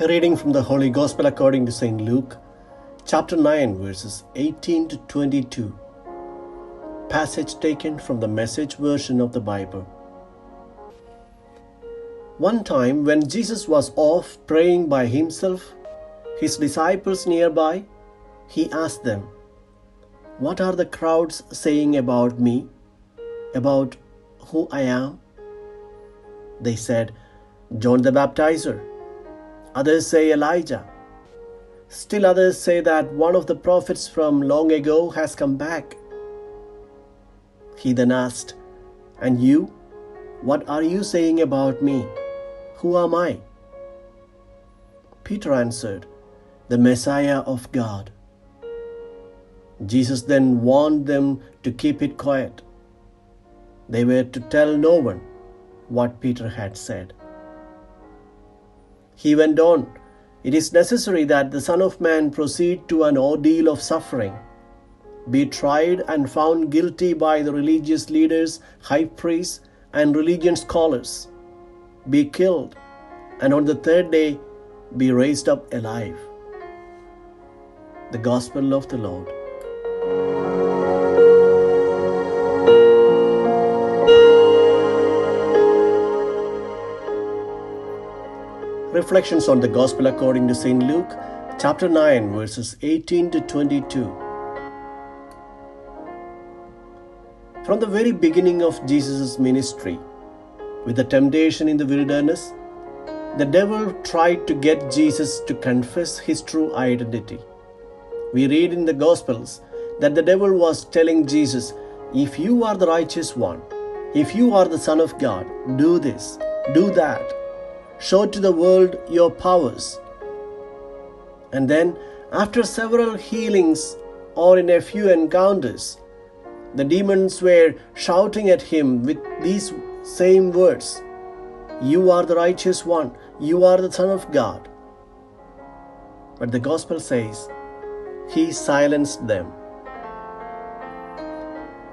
A reading from the Holy Gospel according to St. Luke, chapter 9, verses 18 to 22. Passage taken from the Message version of the Bible. One time when Jesus was off praying by himself, his disciples nearby, he asked them, "What are the crowds saying about me, about who I am?" They said, "John the Baptizer. Others say Elijah. Still others say that one of the prophets from long ago has come back." He then asked, "And you? What are you saying about me? Who am I?" Peter answered, "The Messiah of God." Jesus then warned them to keep it quiet. They were to tell no one what Peter had said. He went on, "It is necessary that the Son of Man proceed to an ordeal of suffering, be tried and found guilty by the religious leaders, high priests, and religion scholars, be killed, and on the third day be raised up alive." The Gospel of the Lord. Reflections on the Gospel according to St. Luke, chapter 9, verses 18 to 22. From the very beginning of Jesus' ministry, with the temptation in the wilderness, the devil tried to get Jesus to confess his true identity. We read in the Gospels that the devil was telling Jesus, "If you are the righteous one, if you are the Son of God, do this, do that. Show to the world your powers." And then, after several healings or in a few encounters, the demons were shouting at him with these same words, "You are the righteous one, you are the Son of God." But the Gospel says, he silenced them.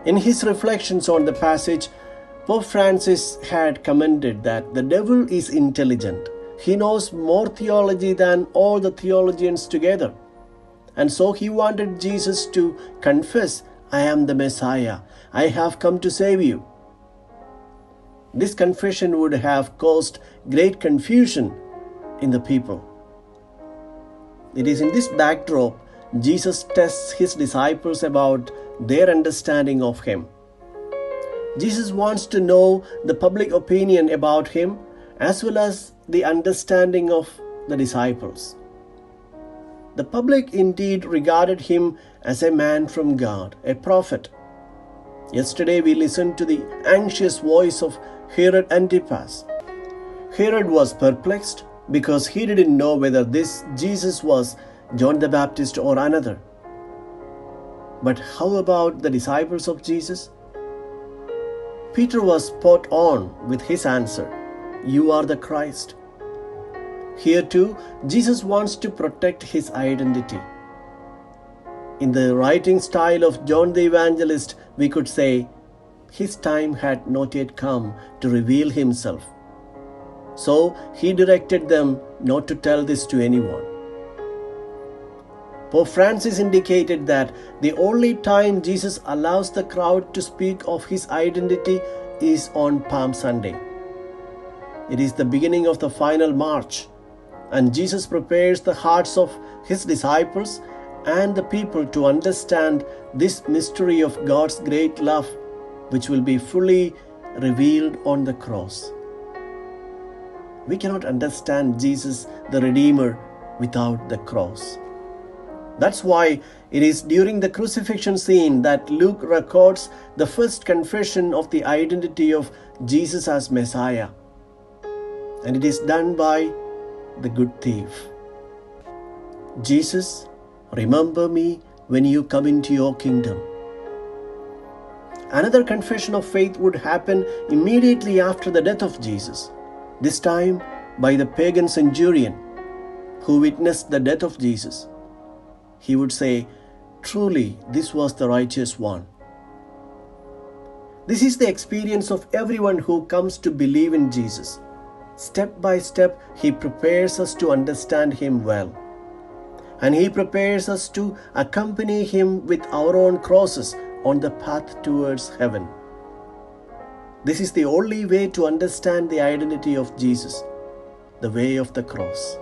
In his reflections on the passage, Pope Francis had commented that the devil is intelligent. He knows more theology than all the theologians together. And so he wanted Jesus to confess, "I am the Messiah. I have come to save you." This confession would have caused great confusion in the people. It is in this backdrop Jesus tests his disciples about their understanding of him. Jesus wants to know the public opinion about him as well as the understanding of the disciples. The public indeed regarded him as a man from God, a prophet. Yesterday we listened to the anxious voice of Herod Antipas. Herod was perplexed because he didn't know whether this Jesus was John the Baptist or another. But how about the disciples of Jesus? Peter was spot on with his answer, "You are the Christ." Here too, Jesus wants to protect his identity. In the writing style of John the Evangelist, we could say, his time had not yet come to reveal himself. So he directed them not to tell this to anyone. Pope Francis indicated that the only time Jesus allows the crowd to speak of his identity is on Palm Sunday. It is the beginning of the final march, and Jesus prepares the hearts of his disciples and the people to understand this mystery of God's great love, which will be fully revealed on the cross. We cannot understand Jesus the Redeemer without the cross. That's why it is during the crucifixion scene that Luke records the first confession of the identity of Jesus as Messiah. And it is done by the good thief. "Jesus, remember me when you come into your kingdom." Another confession of faith would happen immediately after the death of Jesus, this time by the pagan centurion who witnessed the death of Jesus. He would say, "Truly, this was the righteous one." This is the experience of everyone who comes to believe in Jesus. Step by step, He prepares us to understand Him well. And He prepares us to accompany Him with our own crosses on the path towards heaven. This is the only way to understand the identity of Jesus, the way of the cross.